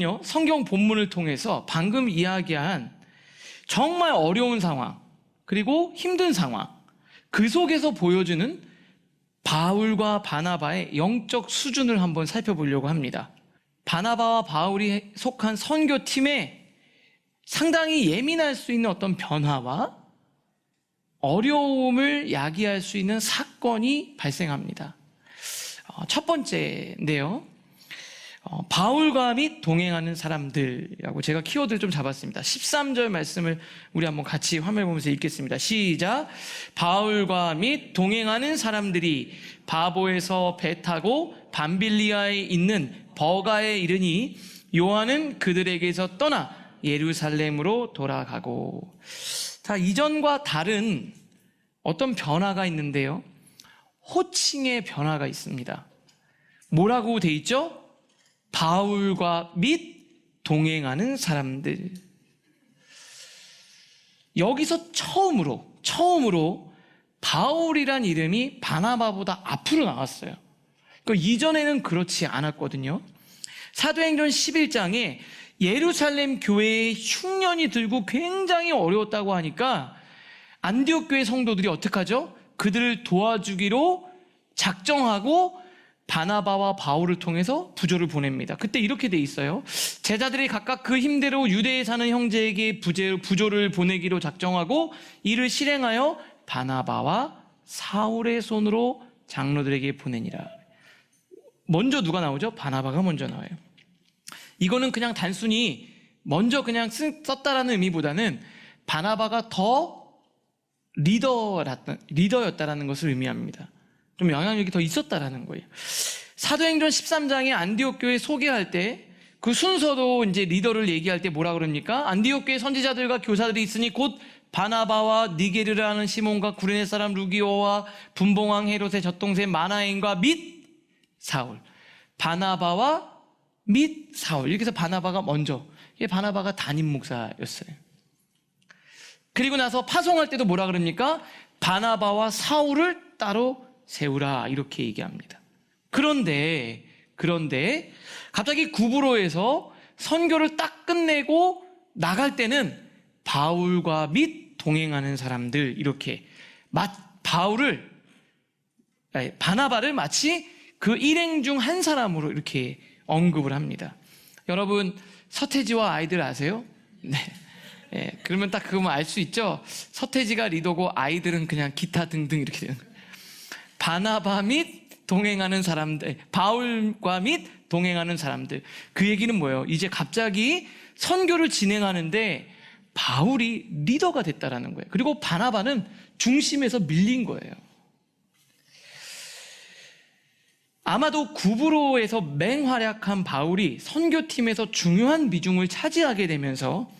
여러분요, 성경 본문을 통해서 방금 이야기한 정말 어려운 상황, 그리고 힘든 상황, 그 속에서 보여주는 바울과 바나바의 영적 수준을 한번 살펴보려고 합니다. 바나바와 바울이 속한 선교팀에 상당히 예민할 수 있는 어떤 변화와 어려움을 야기할 수 있는 사건이 발생합니다. 첫 번째인데요, 바울과 및 동행하는 사람들이라고 제가 키워드를 좀 잡았습니다. 13절 말씀을 우리 한번 같이 화면 보면서 읽겠습니다. 시작. 바울과 및 동행하는 사람들이 바보에서 배 타고 밤빌리아에 있는 버가에 이르니 요한은 그들에게서 떠나 예루살렘으로 돌아가고. 자, 이전과 다른 어떤 변화가 있는데요, 호칭의 변화가 있습니다. 뭐라고 돼 있죠? 바울과 및 동행하는 사람들. 여기서 처음으로 바울이란 이름이 바나바보다 앞으로 나왔어요. 그러니까 이전에는 그렇지 않았거든요. 사도행전 11장에 예루살렘 교회의 흉년이 들고 굉장히 어려웠다고 하니까 안디옥 교회 성도들이 어떻게 하죠? 그들을 도와주기로 작정하고 바나바와 바울을 통해서 부조를 보냅니다. 그때 이렇게 돼 있어요. 제자들이 각각 그 힘대로 유대에 사는 형제에게 부조를 보내기로 작정하고 이를 실행하여 바나바와 사울의 손으로 장로들에게 보내니라. 먼저 누가 나오죠? 바나바가 먼저 나와요. 이거는 그냥 단순히 먼저 그냥 썼다라는 의미보다는 바나바가 더 리더였다라는 것을 의미합니다. 좀 영향력이 더 있었다라는 거예요. 사도행전 13장에 안디옥 교회 소개할 때 그 순서도 이제 리더를 얘기할 때 뭐라 그럽니까? 안디옥 교회 선지자들과 교사들이 있으니 곧 바나바와 니게르라는 시몬과 구레네 사람 루기오와 분봉왕 헤롯의 젖동생 마나엔과 및 사울. 바나바와 및 사울. 이렇게 해서 바나바가 먼저. 이게 바나바가 담임 목사였어요. 그리고 나서 파송할 때도 뭐라 그럽니까? 바나바와 사울을 따로 세우라, 이렇게 얘기합니다. 그런데 갑자기 구브로에서 선교를 딱 끝내고 나갈 때는 바울과 및 동행하는 사람들, 이렇게 바나바를 마치 그 일행 중 한 사람으로 이렇게 언급을 합니다. 여러분, 서태지와 아이들 아세요? 네. 예, 그러면 딱 그거만 알 수 있죠? 서태지가 리더고 아이들은 그냥 기타 등등 이렇게 되는 거예요. 바나바 및 동행하는 사람들, 바울과 및 동행하는 사람들. 그 얘기는 뭐예요? 이제 갑자기 선교를 진행하는데 바울이 리더가 됐다라는 거예요. 그리고 바나바는 중심에서 밀린 거예요. 아마도 구브로에서 맹활약한 바울이 선교팀에서 중요한 비중을 차지하게 되면서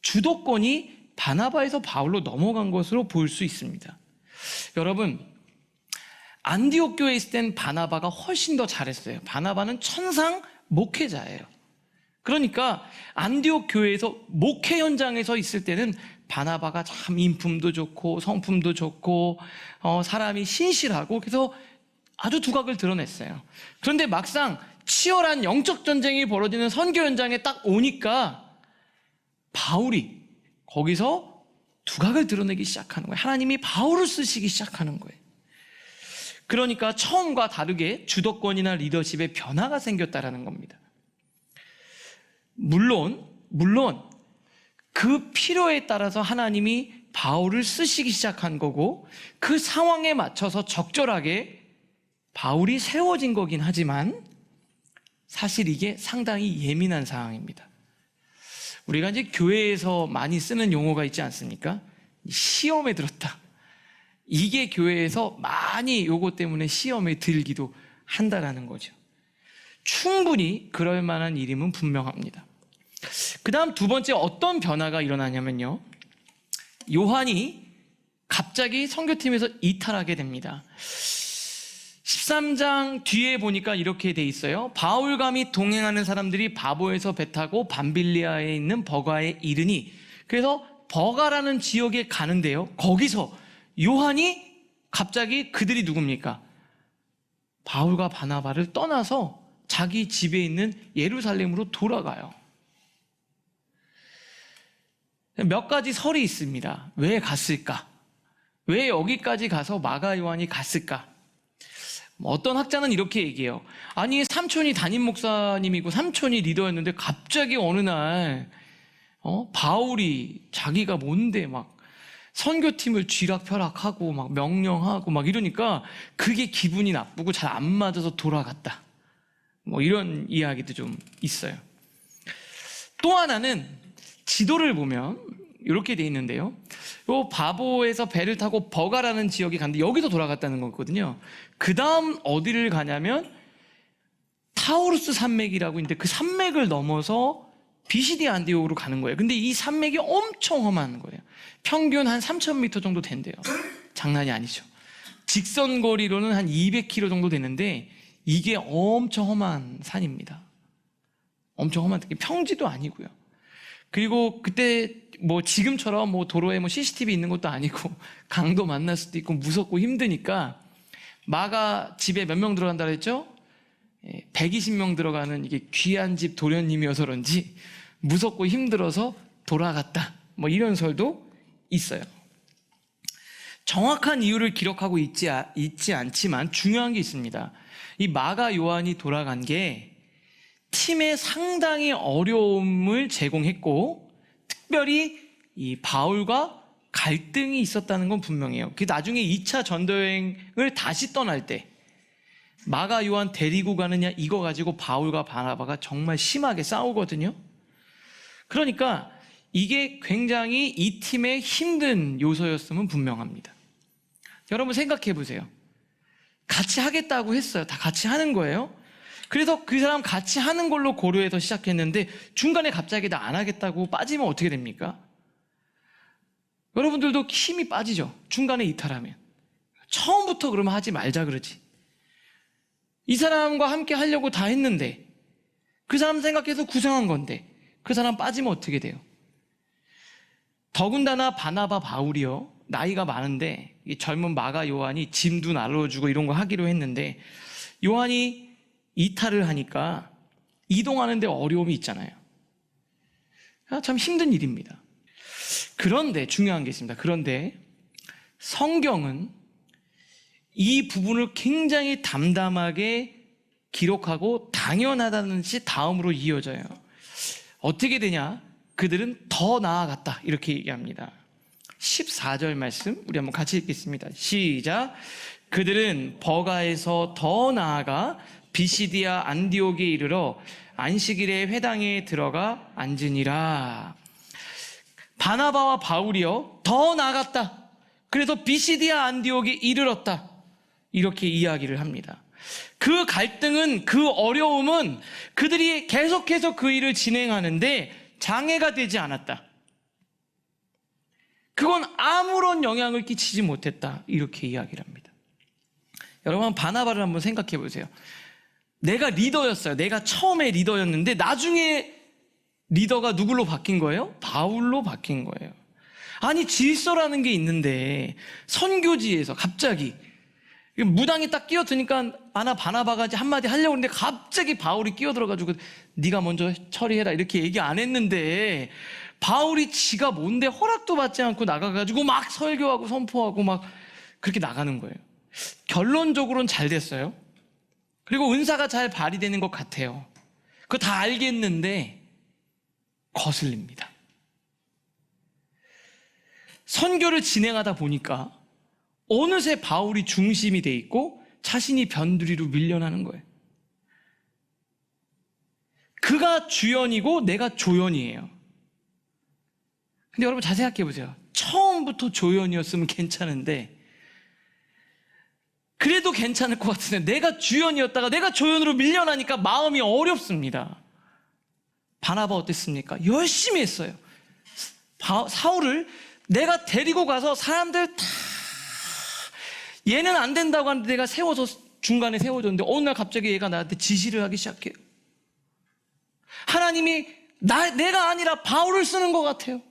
주도권이 바나바에서 바울로 넘어간 것으로 볼 수 있습니다. 여러분, 안디옥 교회에 있을 땐 바나바가 훨씬 더 잘했어요. 바나바는 천상 목회자예요. 그러니까 안디옥 교회에서 목회 현장에서 있을 때는 바나바가 참 인품도 좋고 성품도 좋고 사람이 신실하고, 그래서 아주 두각을 드러냈어요. 그런데 막상 치열한 영적 전쟁이 벌어지는 선교 현장에 딱 오니까 바울이 거기서 두각을 드러내기 시작하는 거예요. 하나님이 바울을 쓰시기 시작하는 거예요. 그러니까 처음과 다르게 주도권이나 리더십에 변화가 생겼다라는 겁니다. 물론 그 필요에 따라서 하나님이 바울을 쓰시기 시작한 거고, 그 상황에 맞춰서 적절하게 바울이 세워진 거긴 하지만 사실 이게 상당히 예민한 상황입니다. 우리가 이제 교회에서 많이 쓰는 용어가 있지 않습니까? 시험에 들었다. 이게 교회에서 많이 요거 때문에 시험에 들기도 한다라는 거죠. 충분히 그럴 만한 일임은 분명합니다. 그 다음 두 번째 어떤 변화가 일어나냐면요, 요한이 갑자기 선교팀에서 이탈하게 됩니다. 13장 뒤에 보니까 이렇게 돼 있어요. 바울과 및 동행하는 사람들이 바보에서 배 타고 밤빌리아에 있는 버가에 이르니, 그래서 버가라는 지역에 가는데요, 거기서 요한이 갑자기, 그들이 누굽니까? 바울과 바나바를 떠나서 자기 집에 있는 예루살렘으로 돌아가요. 몇 가지 설이 있습니다. 왜 갔을까? 왜 여기까지 가서 마가 요한이 갔을까? 어떤 학자는 이렇게 얘기해요. 아니, 삼촌이 담임 목사님이고 삼촌이 리더였는데 갑자기 어느 날 바울이 자기가 뭔데 막 선교팀을 쥐락펴락하고 막 명령하고 막 이러니까 그게 기분이 나쁘고 잘 안 맞아서 돌아갔다. 뭐 이런 이야기도 좀 있어요. 또 하나는 지도를 보면 이렇게 돼 있는데요. 요 바보에서 배를 타고 버가라는 지역에 갔는데 여기서 돌아갔다는 거거든요. 그 다음 어디를 가냐면 타우루스 산맥이라고 있는데 그 산맥을 넘어서 비시디 안디옥으로 가는 거예요. 근데 이 산맥이 엄청 험한 거예요. 평균 한 3,000m 정도 된대요. 장난이 아니죠. 직선 거리로는 한 200km 정도 되는데 이게 엄청 험한 산입니다. 엄청 험한, 평지도 아니고요. 그리고 그때 뭐 지금처럼 뭐 도로에 뭐 CCTV 있는 것도 아니고 강도 만날 수도 있고 무섭고 힘드니까 마가 집에 몇 명 들어간다 그랬죠? 120명 들어가는 이게 귀한 집 도련님이어서 그런지 무섭고 힘들어서 돌아갔다. 뭐 이런 설도 있어요. 정확한 이유를 기록하고 있지 않지만 중요한 게 있습니다. 이 마가 요한이 돌아간 게 팀에 상당히 어려움을 제공했고 특별히 이 바울과 갈등이 있었다는 건 분명해요. 그 나중에 2차 전도여행을 다시 떠날 때 마가 요한 데리고 가느냐 이거 가지고 바울과 바나바가 정말 심하게 싸우거든요. 그러니까 이게 굉장히 이 팀의 힘든 요소였음은 분명합니다. 여러분 생각해 보세요. 같이 하겠다고 했어요. 다 같이 하는 거예요. 그래서 그 사람 같이 하는 걸로 고려해서 시작했는데 중간에 갑자기 나 안 하겠다고 빠지면 어떻게 됩니까? 여러분들도 힘이 빠지죠. 중간에 이탈하면. 처음부터 그러면 하지 말자 그러지. 이 사람과 함께 하려고 다 했는데 그 사람 생각해서 구성한 건데 그 사람 빠지면 어떻게 돼요? 더군다나 바나바 바울이요. 나이가 많은데 이 젊은 마가 요한이 짐도 나눠주고 이런 거 하기로 했는데 요한이 이탈을 하니까 이동하는 데 어려움이 있잖아요. 참 힘든 일입니다. 그런데 중요한 게 있습니다. 그런데 성경은 이 부분을 굉장히 담담하게 기록하고 당연하다는 듯이 다음으로 이어져요. 어떻게 되냐? 그들은 더 나아갔다 이렇게 얘기합니다. 14절 말씀 우리 한번 같이 읽겠습니다. 시작. 그들은 버가에서 더 나아가 비시디아 안디옥에 이르러 안식일에 회당에 들어가 앉으니라. 바나바와 바울이요 더 나아갔다. 그래서 비시디아 안디옥에 이르렀다. 이렇게 이야기를 합니다. 그 갈등은, 그 어려움은 그들이 계속해서 그 일을 진행하는데 장애가 되지 않았다. 그건 아무런 영향을 끼치지 못했다. 이렇게 이야기를 합니다. 여러분 바나바를 한번 생각해 보세요. 내가 리더였어요. 내가 처음에 리더였는데 나중에 리더가 누굴로 바뀐 거예요? 바울로 바뀐 거예요. 아니 질서라는 게 있는데 선교지에서 갑자기 무당이 딱 끼어드니까 바나바가 한마디 하려고 했는데 갑자기 바울이 끼어들어가지고 네가 먼저 처리해라 이렇게 얘기 안 했는데 바울이 지가 뭔데 허락도 받지 않고 나가가지고 막 설교하고 선포하고 막 그렇게 나가는 거예요. 결론적으로는 잘 됐어요. 그리고 은사가 잘 발휘되는 것 같아요. 그거 다 알겠는데 거슬립니다. 선교를 진행하다 보니까 어느새 바울이 중심이 돼 있고 자신이 변두리로 밀려나는 거예요. 그가 주연이고 내가 조연이에요. 근데 여러분 잘 생각해 보세요. 처음부터 조연이었으면 괜찮은데 그래도 괜찮을 것 같은데 내가 주연이었다가 내가 조연으로 밀려나니까 마음이 어렵습니다. 바나바 어땠습니까? 열심히 했어요. 사울을 내가 데리고 가서 사람들 다 얘는 안 된다고 하는데 내가 세워서 중간에 세워줬는데 어느 날 갑자기 얘가 나한테 지시를 하기 시작해요. 하나님이 내가 아니라 바울을 쓰는 것 같아요.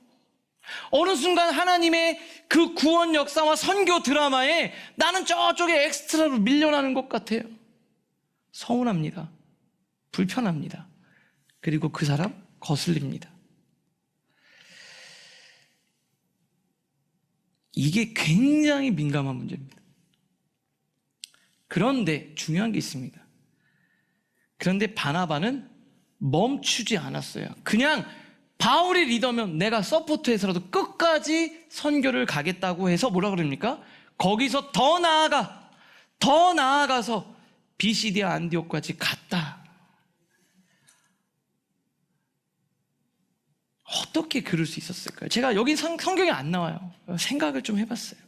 어느 순간 하나님의 그 구원 역사와 선교 드라마에 나는 저쪽에 엑스트라로 밀려나는 것 같아요. 서운합니다. 불편합니다. 그리고 그 사람 거슬립니다. 이게 굉장히 민감한 문제입니다. 그런데 중요한 게 있습니다. 그런데 바나바는 멈추지 않았어요. 그냥 바울이 리더면 내가 서포트해서라도 끝까지 선교를 가겠다고 해서 뭐라 그럽니까? 거기서 더 나아가서 비시디아 안디옥까지 갔다. 어떻게 그럴 수 있었을까요? 제가 여기 성경에 안 나와요. 생각을 좀 해봤어요.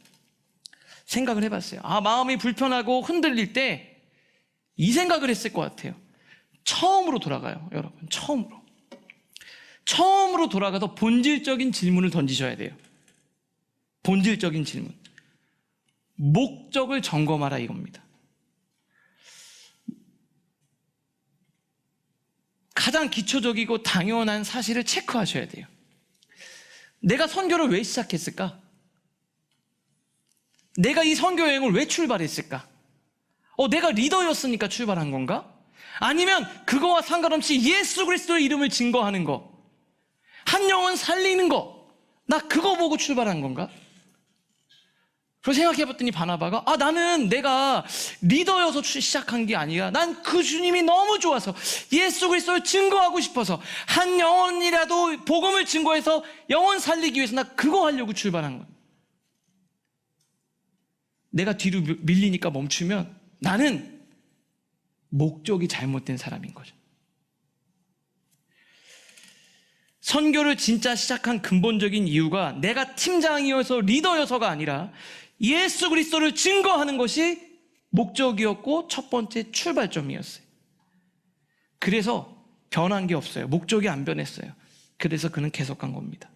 마음이 불편하고 흔들릴 때 이 생각을 했을 것 같아요. 처음으로 돌아가요, 여러분. 처음으로 돌아가서 본질적인 질문을 던지셔야 돼요. 본질적인 질문. 목적을 점검하라 이겁니다. 가장 기초적이고 당연한 사실을 체크하셔야 돼요. 내가 선교를 왜 시작했을까? 내가 이 선교 여행을 왜 출발했을까? 내가 리더였으니까 출발한 건가? 아니면 그거와 상관없이 예수 그리스도의 이름을 증거하는 거, 한 영혼 살리는 거, 나 그거 보고 출발한 건가? 그래서 생각해봤더니 바나바가 나는 내가 리더여서 시작한 게 아니라 난 그 주님이 너무 좋아서 예수 그리스도를 증거하고 싶어서 한 영혼이라도 복음을 증거해서 영혼 살리기 위해서 나 그거 하려고 출발한 거야. 내가 뒤로 밀리니까 멈추면 나는 목적이 잘못된 사람인 거죠. 선교를 진짜 시작한 근본적인 이유가 내가 팀장이어서 리더여서가 아니라 예수 그리스도를 증거하는 것이 목적이었고 첫 번째 출발점이었어요. 그래서 변한 게 없어요. 목적이 안 변했어요. 그래서 그는 계속 간 겁니다.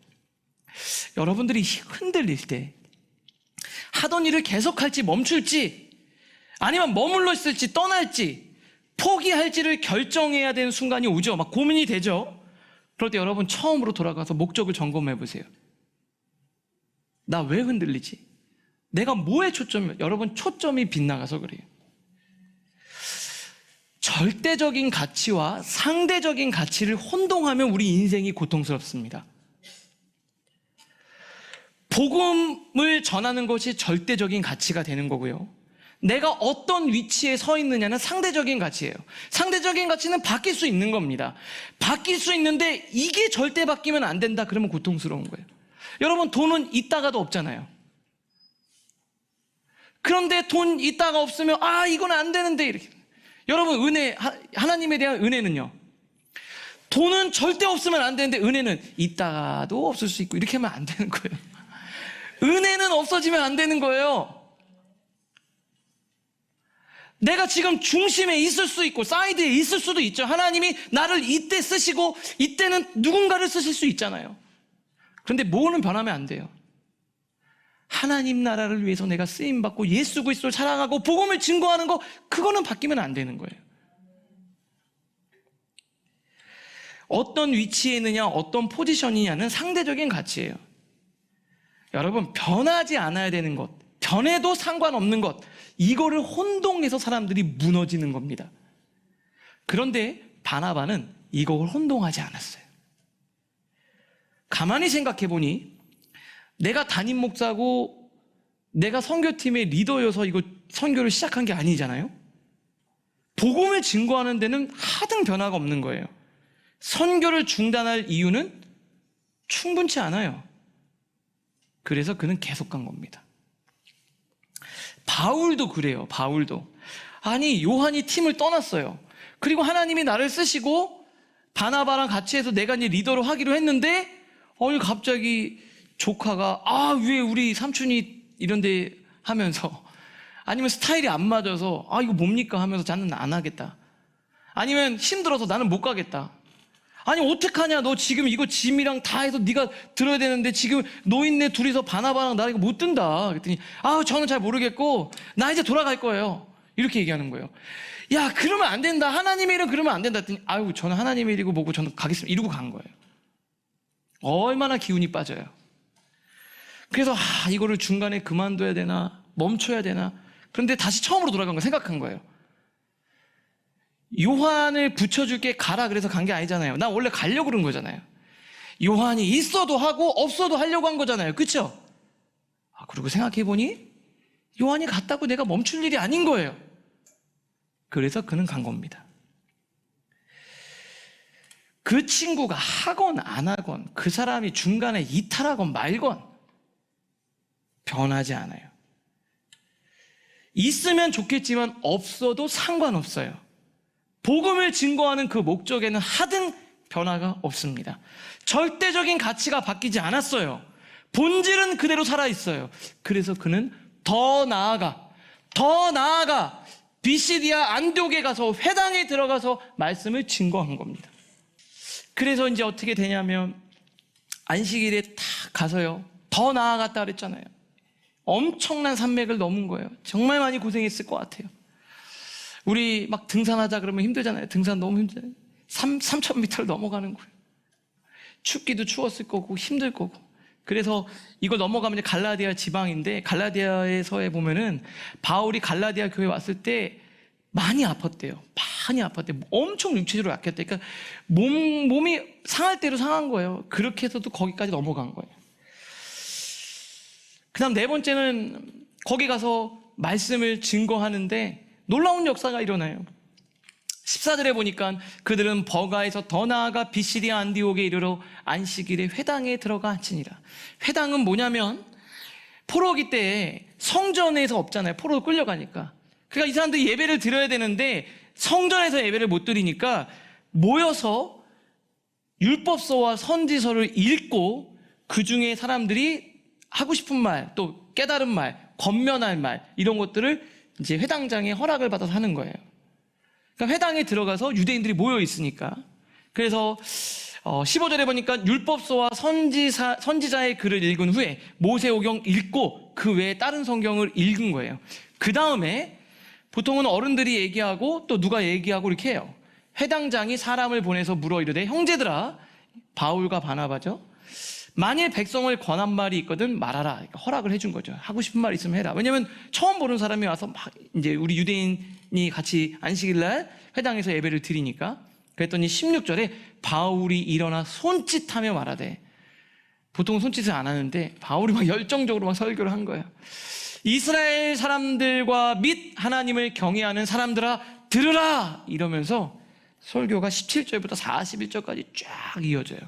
여러분들이 흔들릴 때 하던 일을 계속할지 멈출지 아니면 머물러 있을지 떠날지 포기할지를 결정해야 되는 순간이 오죠. 막 고민이 되죠. 그럴 때 여러분 처음으로 돌아가서 목적을 점검해 보세요. 나 왜 흔들리지? 내가 뭐에 여러분 초점이 빗나가서 그래요. 절대적인 가치와 상대적인 가치를 혼동하면 우리 인생이 고통스럽습니다. 복음을 전하는 것이 절대적인 가치가 되는 거고요. 내가 어떤 위치에 서 있느냐는 상대적인 가치예요. 상대적인 가치는 바뀔 수 있는 겁니다. 바뀔 수 있는데 이게 절대 바뀌면 안 된다 그러면 고통스러운 거예요. 여러분 돈은 있다가도 없잖아요. 그런데 돈 있다가 없으면 이건 안 되는데 이렇게. 여러분 은혜, 하나님에 대한 은혜는요, 돈은 절대 없으면 안 되는데 은혜는 있다가도 없을 수 있고 이렇게 하면 안 되는 거예요. 은혜는 없어지면 안 되는 거예요. 내가 지금 중심에 있을 수 있고 사이드에 있을 수도 있죠. 하나님이 나를 이때 쓰시고 이때는 누군가를 쓰실 수 있잖아요. 그런데 뭐는 변하면 안 돼요. 하나님 나라를 위해서 내가 쓰임받고 예수 그리스도를 사랑하고 복음을 증거하는 거, 그거는 바뀌면 안 되는 거예요. 어떤 위치에 있느냐, 어떤 포지션이냐는 상대적인 가치예요. 여러분, 변하지 않아야 되는 것, 변해도 상관없는 것, 이거를 혼동해서 사람들이 무너지는 겁니다. 그런데 바나바는 이걸 혼동하지 않았어요. 가만히 생각해 보니 내가 담임 목사고 내가 선교팀의 리더여서 이거 선교를 시작한 게 아니잖아요. 복음을 증거하는 데는 하등 변화가 없는 거예요. 선교를 중단할 이유는 충분치 않아요. 그래서 그는 계속 간 겁니다. 바울도 그래요. 바울도. 아니, 요한이 팀을 떠났어요. 그리고 하나님이 나를 쓰시고 바나바랑 같이 해서 내가 이제 리더로 하기로 했는데 갑자기 조카가 왜 우리 삼촌이 이런데 하면서, 아니면 스타일이 안 맞아서 이거 뭡니까 하면서 나는 안 하겠다. 아니면 힘들어서 나는 못 가겠다. 아니 어떡하냐, 너 지금 이거 짐이랑 다 해서 네가 들어야 되는데 지금 노인네 둘이서 바나바랑 나랑 이거 못 든다. 그랬더니 저는 잘 모르겠고 나 이제 돌아갈 거예요. 이렇게 얘기하는 거예요. 야, 그러면 안 된다. 하나님의 일은 그러면 안 된다. 했더니 저는 하나님의 일이고 뭐고 저는 가겠습니다. 이러고 간 거예요. 얼마나 기운이 빠져요. 그래서 이거를 중간에 그만둬야 되나 멈춰야 되나. 그런데 다시 처음으로 돌아간 거 생각한 거예요. 요한을 붙여줄게 가라 그래서 간 게 아니잖아요. 나 원래 가려고 그런 거잖아요. 요한이 있어도 하고 없어도 하려고 한 거잖아요. 그렇죠? 그리고 생각해보니 요한이 갔다고 내가 멈출 일이 아닌 거예요. 그래서 그는 간 겁니다. 그 친구가 하건 안 하건, 그 사람이 중간에 이탈하건 말건 변하지 않아요. 있으면 좋겠지만 없어도 상관없어요. 복음을 증거하는 그 목적에는 하등 변화가 없습니다. 절대적인 가치가 바뀌지 않았어요. 본질은 그대로 살아있어요. 그래서 그는 더 나아가 비시디아 안디옥에 가서 회당에 들어가서 말씀을 증거한 겁니다. 그래서 이제 어떻게 되냐면 안식일에 딱 가서요, 더 나아갔다 그랬잖아요. 엄청난 산맥을 넘은 거예요. 정말 많이 고생했을 것 같아요. 우리 막 등산하자 그러면 힘들잖아요. 등산 너무 힘들잖아요. 3,000m를 넘어가는 거예요. 춥기도 추웠을 거고 힘들 거고. 그래서 이걸 넘어가면 이제 갈라디아 지방인데, 갈라디아에서에 보면은 바울이 갈라디아 교회 왔을 때 많이 아팠대요. 많이 아팠대요. 엄청 육체적으로 약했대. 그러니까 몸이 상할 대로 상한 거예요. 그렇게 해서도 거기까지 넘어간 거예요. 그 다음 네 번째는 거기 가서 말씀을 증거하는데 놀라운 역사가 일어나요. 14절에 보니까 그들은 버가에서 더 나아가 비시디아 안디옥에 이르러 안식일에 회당에 들어가 앉히니라. 회당은 뭐냐면 포로기 때에 성전에서 없잖아요. 포로로 끌려가니까. 그러니까 이 사람들이 예배를 드려야 되는데 성전에서 예배를 못 드리니까 모여서 율법서와 선지서를 읽고 그 중에 사람들이 하고 싶은 말, 또 깨달은 말, 권면할 말, 이런 것들을 이제 회당장의 허락을 받아서 하는 거예요. 그러니까 회당에 들어가서 유대인들이 모여 있으니까. 그래서 15절에 보니까 율법서와 선지자의 글을 읽은 후에 모세오경 읽고 그 외에 다른 성경을 읽은 거예요. 그 다음에 보통은 어른들이 얘기하고 또 누가 얘기하고 이렇게 해요. 회당장이 사람을 보내서 물어 이르되 형제들아, 바울과 바나바죠, 만일 백성을 권한 말이 있거든 말하라. 그러니까 허락을 해준 거죠. 하고 싶은 말 있으면 해라. 왜냐면 처음 보는 사람이 와서 막 이제 우리 유대인이 같이 안식일날 회당에서 예배를 드리니까. 그랬더니 16절에 바울이 일어나 손짓하며 말하되, 보통 손짓을 안 하는데 바울이 막 열정적으로 막 설교를 한 거예요. 이스라엘 사람들과 및 하나님을 경외하는 사람들아 들으라, 이러면서 설교가 17절부터 41절까지 쫙 이어져요.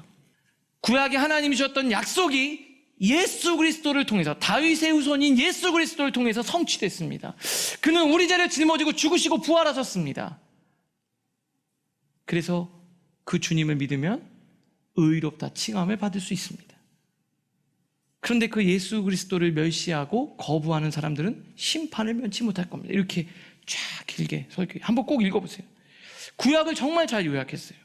구약에 하나님이 주셨던 약속이 예수 그리스도를 통해서, 다윗의 후손인 예수 그리스도를 통해서 성취됐습니다. 그는 우리 죄를 짊어지고 죽으시고 부활하셨습니다. 그래서 그 주님을 믿으면 의롭다 칭함을 받을 수 있습니다. 그런데 그 예수 그리스도를 멸시하고 거부하는 사람들은 심판을 면치 못할 겁니다. 이렇게 쫙 길게 설교, 한번 꼭 읽어보세요. 구약을 정말 잘 요약했어요.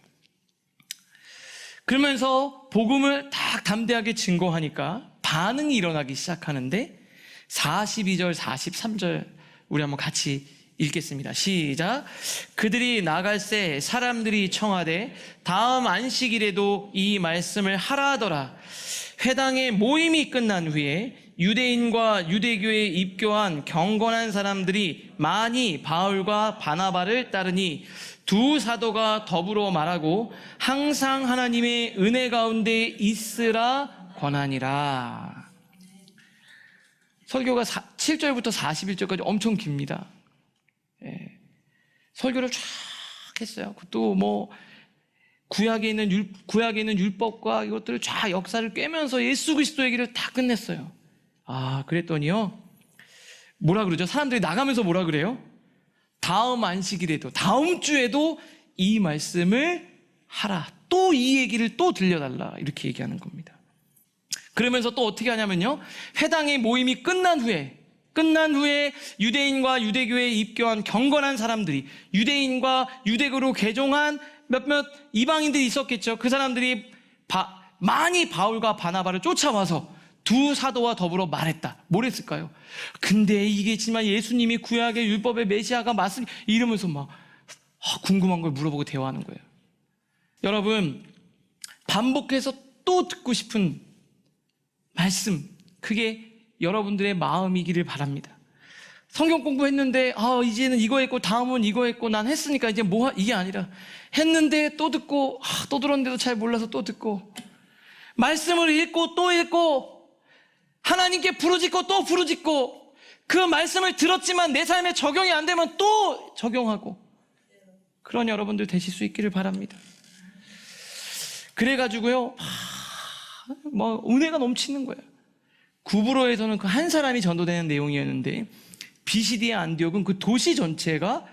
그러면서 복음을 딱 담대하게 증거하니까 반응이 일어나기 시작하는데 42절, 43절 우리 한번 같이 읽겠습니다. 시작. 그들이 나갈새 사람들이 청하되 다음 안식일에도 이 말씀을 하라 하더라. 회당의 모임이 끝난 후에 유대인과 유대교에 입교한 경건한 사람들이 많이 바울과 바나바를 따르니 두 사도가 더불어 말하고 항상 하나님의 은혜 가운데 있으라 권하니라. 설교가 7절부터 41절까지 엄청 깁니다. 예. 설교를 쫙 했어요. 그것도 뭐 구약에 있는 율법과 이것들을 쫙 역사를 꿰면서 예수 그리스도 얘기를 다 끝냈어요. 그랬더니요, 뭐라 그러죠? 사람들이 나가면서 뭐라 그래요? 다음 안식일에도, 다음 주에도 이 말씀을 하라. 또 이 얘기를 또 들려달라. 이렇게 얘기하는 겁니다. 그러면서 또 어떻게 하냐면요, 회당의 모임이 끝난 후에 유대인과 유대교에 입교한 경건한 사람들이, 유대인과 유대교로 개종한 몇몇 이방인들이 있었겠죠. 그 사람들이 많이 바울과 바나바를 쫓아와서 두 사도와 더불어 말했다. 뭘 했을까요? 근데 이게 정말 예수님이 구약의 율법의 메시아가 맞습니까? 이러면서 막 궁금한 걸 물어보고 대화하는 거예요. 여러분, 반복해서 또 듣고 싶은 말씀, 그게 여러분들의 마음이기를 바랍니다. 성경 공부했는데 이제는 이거 했고 다음은 이거 했고 난 했으니까 이제 이게 아니라 했는데 또 듣고 또 들었는데도 잘 몰라서 또 듣고 말씀을 읽고 또 읽고 하나님께 부르짖고 또 부르짖고 그 말씀을 들었지만 내 삶에 적용이 안 되면 또 적용하고 그런 여러분들 되실 수 있기를 바랍니다. 그래가지고요 은혜가 넘치는 거예요. 구브로에서는 그 한 사람이 전도되는 내용이었는데 비시디아 안디옥은 그 도시 전체가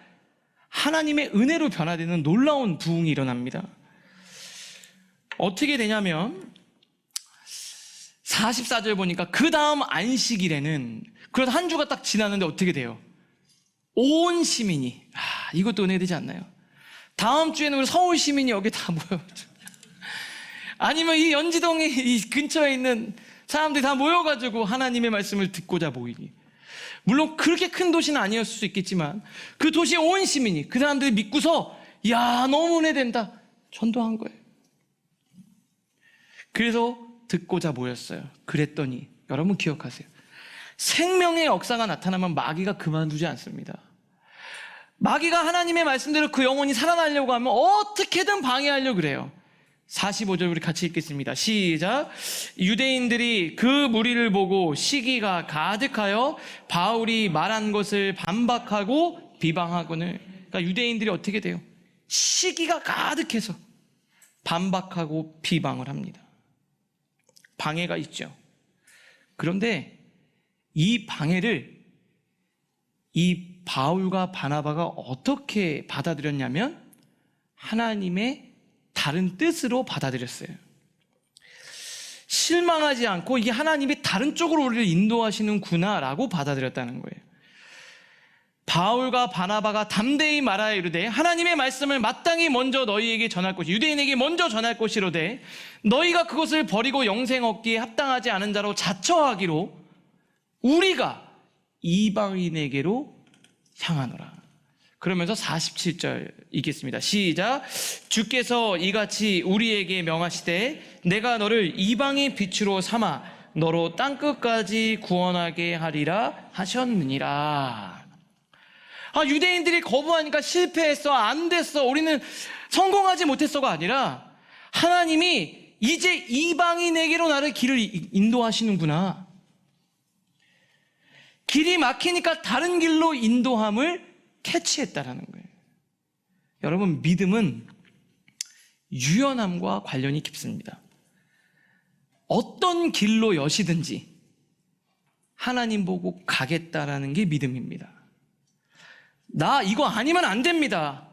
하나님의 은혜로 변화되는 놀라운 부흥이 일어납니다. 어떻게 되냐면 44절 보니까 그 다음 안식일에는 그래서 한 주가 딱 지났는데 어떻게 돼요? 온 시민이 이것도 은혜되지 않나요? 다음 주에는 우리 서울 시민이 여기 다 모여 아니면 이 연지동에 이 근처에 있는 사람들이 다 모여가지고 하나님의 말씀을 듣고자 모이니 물론 그렇게 큰 도시는 아니었을 수 있겠지만 그 도시의 온 시민이 그 사람들이 믿고서 너무 은혜된다 전도한 거예요. 그래서 듣고자 모였어요. 그랬더니 여러분 기억하세요. 생명의 역사가 나타나면 마귀가 그만두지 않습니다. 마귀가 하나님의 말씀대로 그 영혼이 살아나려고 하면 어떻게든 방해하려고 그래요. 45절 우리 같이 읽겠습니다. 시작. 유대인들이 그 무리를 보고 시기가 가득하여 바울이 말한 것을 반박하고 비방하거늘. 그러니까 유대인들이 어떻게 돼요? 시기가 가득해서 반박하고 비방을 합니다. 방해가 있죠. 그런데 이 방해를 이 바울과 바나바가 어떻게 받아들였냐면 하나님의 다른 뜻으로 받아들였어요. 실망하지 않고 이게 하나님이 다른 쪽으로 우리를 인도하시는구나 라고 받아들였다는 거예요. 바울과 바나바가 담대히 말하여 이르되 하나님의 말씀을 마땅히 먼저 너희에게 전할 것이 유대인에게 먼저 전할 것이로되 너희가 그것을 버리고 영생 얻기에 합당하지 않은 자로 자처하기로 우리가 이방인에게로 향하노라. 그러면서 47절 읽겠습니다. 시작. 주께서 이같이 우리에게 명하시되 내가 너를 이방의 빛으로 삼아 너로 땅끝까지 구원하게 하리라 하셨느니라. 유대인들이 거부하니까 실패했어, 안 됐어, 우리는 성공하지 못했어가 아니라 하나님이 이제 이방인에게로 나를 길을 인도하시는구나. 길이 막히니까 다른 길로 인도함을 캐치했다라는 거예요. 여러분, 믿음은 유연함과 관련이 깊습니다. 어떤 길로 여시든지 하나님 보고 가겠다라는 게 믿음입니다. 나 이거 아니면 안 됩니다.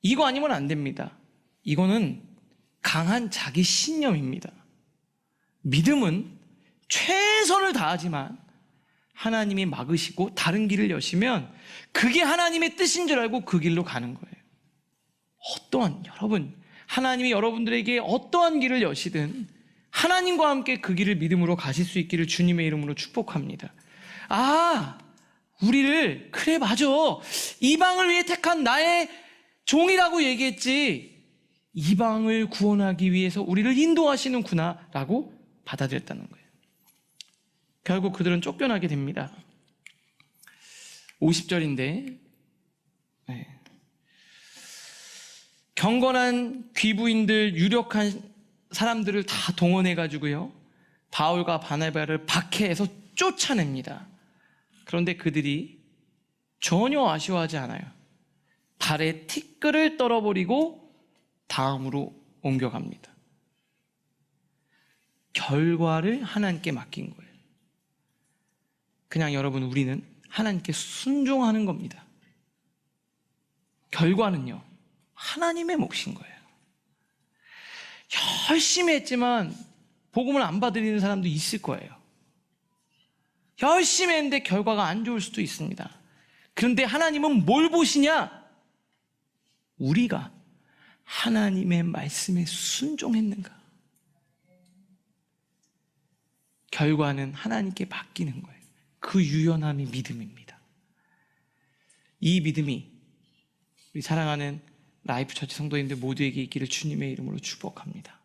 이거 아니면 안 됩니다. 이거는 강한 자기 신념입니다. 믿음은 최선을 다하지만 하나님이 막으시고 다른 길을 여시면 그게 하나님의 뜻인 줄 알고 그 길로 가는 거예요. 여러분, 하나님이 여러분들에게 어떠한 길을 여시든 하나님과 함께 그 길을 믿음으로 가실 수 있기를 주님의 이름으로 축복합니다. 우리를 그래 맞아, 이방을 위해 택한 나의 종이라고 얘기했지 이방을 구원하기 위해서 우리를 인도하시는구나 라고 받아들였다는 거예요. 결국 그들은 쫓겨나게 됩니다. 50절인데 경건한 귀부인들, 유력한 사람들을 다 동원해가지고요 바울과 바나바를 박해해서 쫓아냅니다. 그런데 그들이 전혀 아쉬워하지 않아요. 발에 티끌을 떨어버리고 다음으로 옮겨갑니다. 결과를 하나님께 맡긴 거예요. 그냥 여러분, 우리는 하나님께 순종하는 겁니다. 결과는요 하나님의 몫인 거예요. 열심히 했지만 복음을 안 받아들이는 사람도 있을 거예요. 열심히 했는데 결과가 안 좋을 수도 있습니다. 그런데 하나님은 뭘 보시냐? 우리가 하나님의 말씀에 순종했는가? 결과는 하나님께 맡기는 거예요. 그 유연함이 믿음입니다. 이 믿음이 우리 사랑하는 라이프 처치 성도님들 모두에게 있기를 주님의 이름으로 축복합니다.